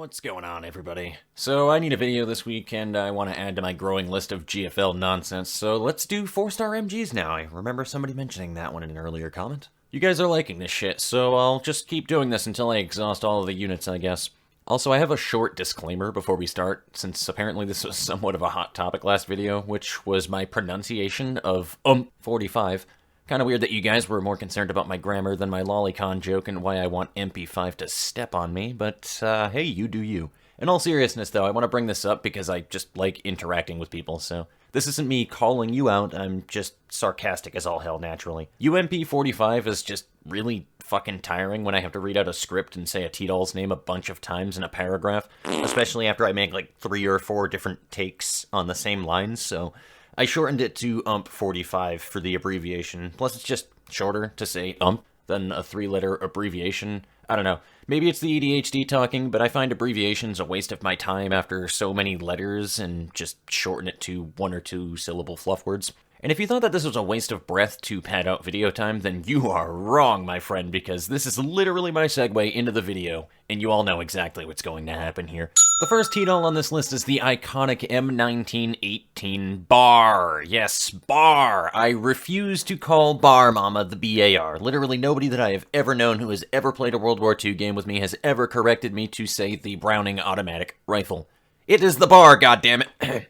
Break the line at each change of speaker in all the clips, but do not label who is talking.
What's going on, everybody? So I need a video this week, and I want to add to my growing list of GFL nonsense, so let's do 4-star MGs now. I remember somebody mentioning that one in an earlier comment. You guys are liking this shit, so I'll just keep doing this until I exhaust all of the units, I guess. Also, I have a short disclaimer before we start, since apparently this was somewhat of a hot topic last video, which was my pronunciation of 45. Kinda weird that you guys were more concerned about my grammar than my lolicon joke and why I want MP5 to step on me, but hey, you do you. In all seriousness though, I want to bring this up because I just like interacting with people, so this isn't me calling you out, I'm just sarcastic as all hell naturally. UMP45 is just really fucking tiring when I have to read out a script and say a tdolls name a bunch of times in a paragraph, especially after I make like 3 or 4 different takes on the same lines, so I shortened it to UMP45 for the abbreviation, plus it's just shorter to say UMP than a 3-letter abbreviation. I don't know, maybe it's the ADHD talking, but I find abbreviations a waste of my time after so many letters and just shorten it to 1 or 2 syllable fluff words. And if you thought that this was a waste of breath to pad out video time, then you are wrong, my friend, because this is literally my segue into the video, and you all know exactly what's going to happen here. The first T-doll on this list is the iconic M1918 Bar. Yes, Bar. I refuse to call Bar Mama the BAR. Literally nobody that I have ever known who has ever played a World War II game with me has ever corrected me to say the Browning automatic rifle. It is the Bar, goddammit.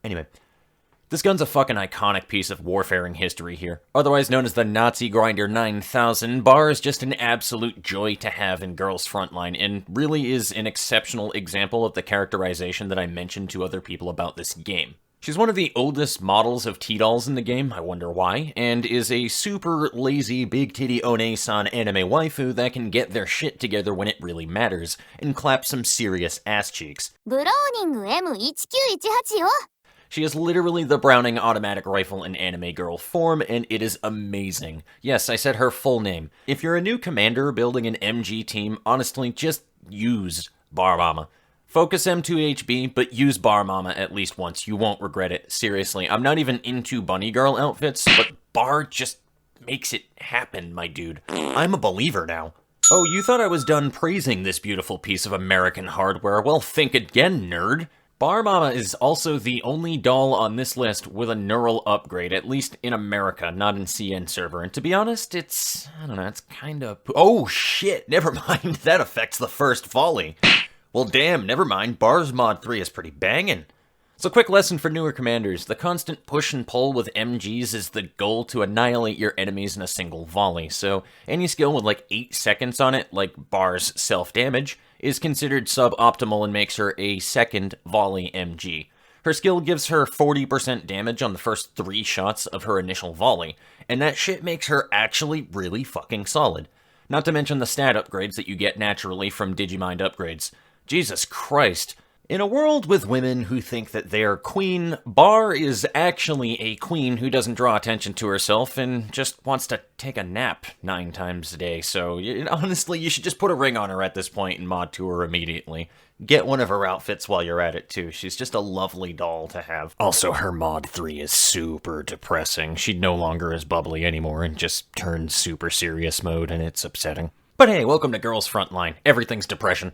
Anyway. This gun's a fucking iconic piece of warfaring history here. Otherwise known as the Nazi Grinder 9000, Bar is just an absolute joy to have in Girls Frontline, and really is an exceptional example of the characterization that I mentioned to other people about this game. She's one of the oldest models of T-dolls in the game, I wonder why, and is a super lazy big titty one anime waifu that can get their shit together when it really matters, and clap some serious ass cheeks. She is literally the Browning automatic rifle in anime girl form, and it is amazing. Yes, I said her full name. If you're a new commander building an MG team, honestly, just use Bar Mama. Focus M2HB, but use Bar Mama at least once. You won't regret it. Seriously, I'm not even into bunny girl outfits, but Bar just makes it happen, my dude. I'm a believer now. Oh, you thought I was done praising this beautiful piece of American hardware? Well, think again, nerd. Bar Mama is also the only doll on this list with a neural upgrade, at least in America, not in CN server. And to be honest, it's, I don't know, it's kind of... Oh shit, never mind, that affects the first volley. Well damn, never mind, Bar's Mod 3 is pretty bangin'. So quick lesson for newer commanders, the constant push and pull with MGs is the goal to annihilate your enemies in a single volley, so any skill with like 8 seconds on it, like Bar's self-damage, is considered suboptimal and makes her a second volley MG. Her skill gives her 40% damage on the first 3 shots of her initial volley, and that shit makes her actually really fucking solid. Not to mention the stat upgrades that you get naturally from Digimind upgrades. Jesus Christ. In a world with women who think that they're queen, Bar is actually a queen who doesn't draw attention to herself and just wants to take a nap 9 times a day, so honestly, you should just put a ring on her at this point and mod to her immediately. Get one of her outfits while you're at it too, she's just a lovely doll to have. Also, her mod 3 is super depressing. She no longer is bubbly anymore and just turned super serious mode, and it's upsetting. But hey, welcome to Girls Frontline. Everything's depression.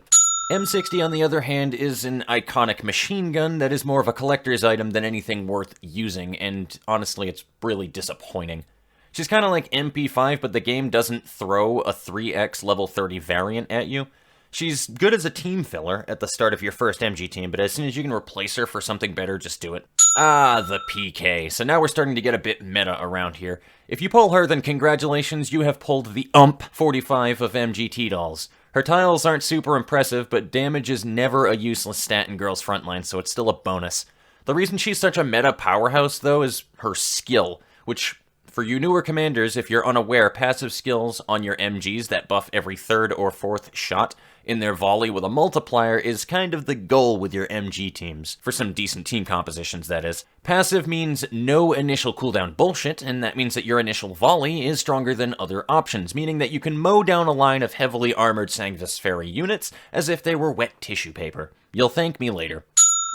M60, on the other hand, is an iconic machine gun that is more of a collector's item than anything worth using, and honestly, it's really disappointing. She's kind of like MP5, but the game doesn't throw a 3x level 30 variant at you. She's good as a team filler at the start of your first MG team, but as soon as you can replace her for something better, just do it. Ah, the PK. So now we're starting to get a bit meta around here. If you pull her, then congratulations, you have pulled the UMP45 of MG T-dolls. Her tiles aren't super impressive, but damage is never a useless stat in Girls Frontline, so it's still a bonus. The reason she's such a meta powerhouse, though, is her skill, which, for you newer commanders, if you're unaware, passive skills on your MGs that buff every 3rd or 4th shot in their volley with a multiplier is kind of the goal with your MG teams, for some decent team compositions, that is. Passive means no initial cooldown bullshit, and that means that your initial volley is stronger than other options, meaning that you can mow down a line of heavily armored Sangvis Ferri units as if they were wet tissue paper. You'll thank me later.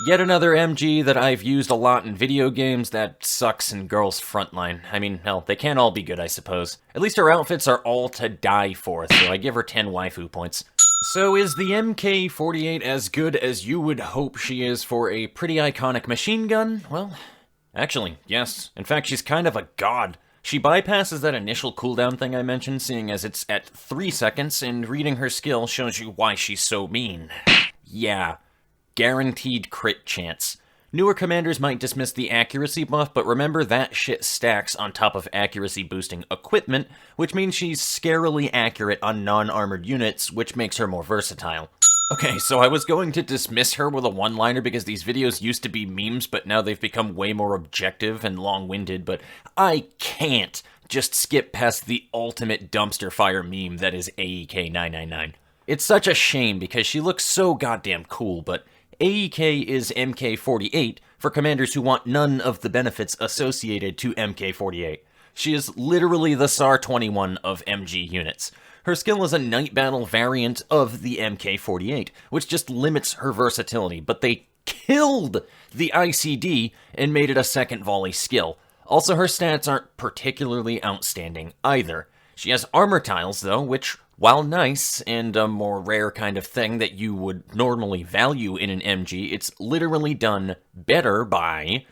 Yet another MG that I've used a lot in video games that sucks in Girls Frontline. I mean, hell, they can't all be good, I suppose. At least her outfits are all to die for, so I give her 10 waifu points. So is the MK48 as good as you would hope she is for a pretty iconic machine gun? Well, actually, yes. In fact, she's kind of a god. She bypasses that initial cooldown thing I mentioned, seeing as it's at 3 seconds, and reading her skill shows you why she's so mean. Yeah, guaranteed crit chance. Newer commanders might dismiss the accuracy buff, but remember that shit stacks on top of accuracy boosting equipment, which means she's scarily accurate on non-armored units, which makes her more versatile. Okay, so I was going to dismiss her with a one-liner because these videos used to be memes, but now they've become way more objective and long-winded, but I can't just skip past the ultimate dumpster fire meme that is AEK 999. It's such a shame because she looks so goddamn cool, but AEK is MK48 for commanders who want none of the benefits associated to MK48. She is literally the SAR-21 of MG units. Her skill is a night battle variant of the MK48, which just limits her versatility, but they killed the ICD and made it a second volley skill. Also, her stats aren't particularly outstanding either. She has armor tiles, though, which, while nice and a more rare kind of thing that you would normally value in an MG, it's literally done better by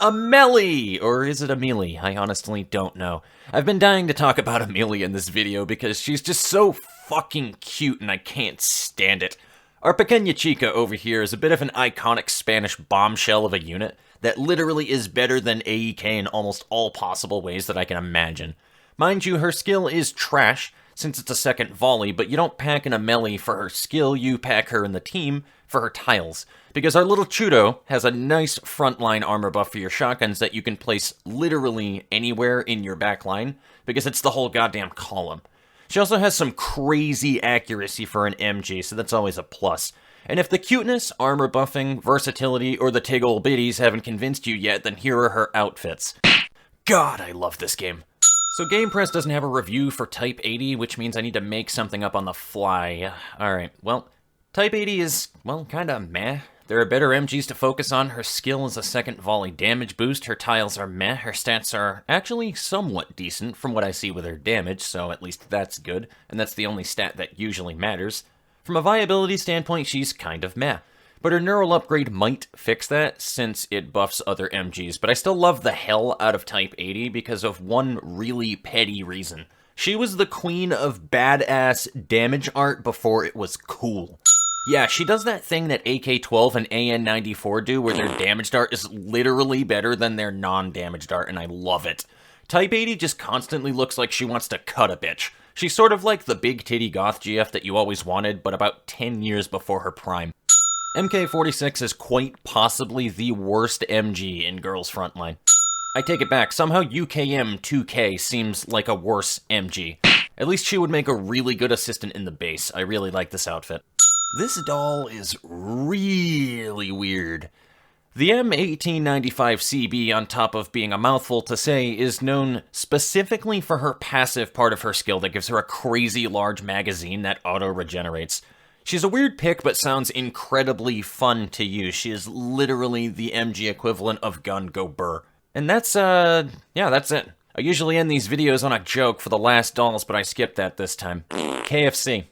Ameli! Or is it Ameli? I honestly don't know. I've been dying to talk about Ameli in this video because she's just so fucking cute and I can't stand it. Our pequeña chica over here is a bit of an iconic Spanish bombshell of a unit that literally is better than AEK in almost all possible ways that I can imagine. Mind you, her skill is trash, since it's a second volley, but you don't pack an Ameli for her skill, you pack her in the team for her tiles. Because our little Chudo has a nice frontline armor buff for your shotguns that you can place literally anywhere in your backline, because it's the whole goddamn column. She also has some crazy accuracy for an MG, so that's always a plus. And if the cuteness, armor buffing, versatility, or the tiggle bitties haven't convinced you yet, then here are her outfits. God, I love this game. So GamePress doesn't have a review for Type 80, which means I need to make something up on the fly. Alright, well, Type 80 is, well, kinda meh. There are better MGs to focus on. Her skill is a second volley damage boost. Her tiles are meh. Her stats are actually somewhat decent from what I see with her damage, so at least that's good, and that's the only stat that usually matters. From a viability standpoint, she's kind of meh. But her neural upgrade might fix that, since it buffs other MGs, but I still love the hell out of Type 80 because of one really petty reason. She was the queen of badass damage art before it was cool. Yeah, she does that thing that AK-12 and AN-94 do, where their damaged art is literally better than their non-damaged art, and I love it. Type 80 just constantly looks like she wants to cut a bitch. She's sort of like the big titty goth GF that you always wanted, but about 10 years before her prime. MK46 is quite possibly the worst MG in Girls Frontline. I take it back, somehow UKM 2K seems like a worse MG. At least she would make a really good assistant in the base. I really like this outfit. This doll is really weird. The M1895CB, on top of being a mouthful to say, is known specifically for her passive part of her skill that gives her a crazy large magazine that auto-regenerates. She's a weird pick, but sounds incredibly fun to use. She is literally the MG equivalent of Gun Go Burr. And that's, yeah, that's it. I usually end these videos on a joke for the last dolls, but I skipped that this time. KFC.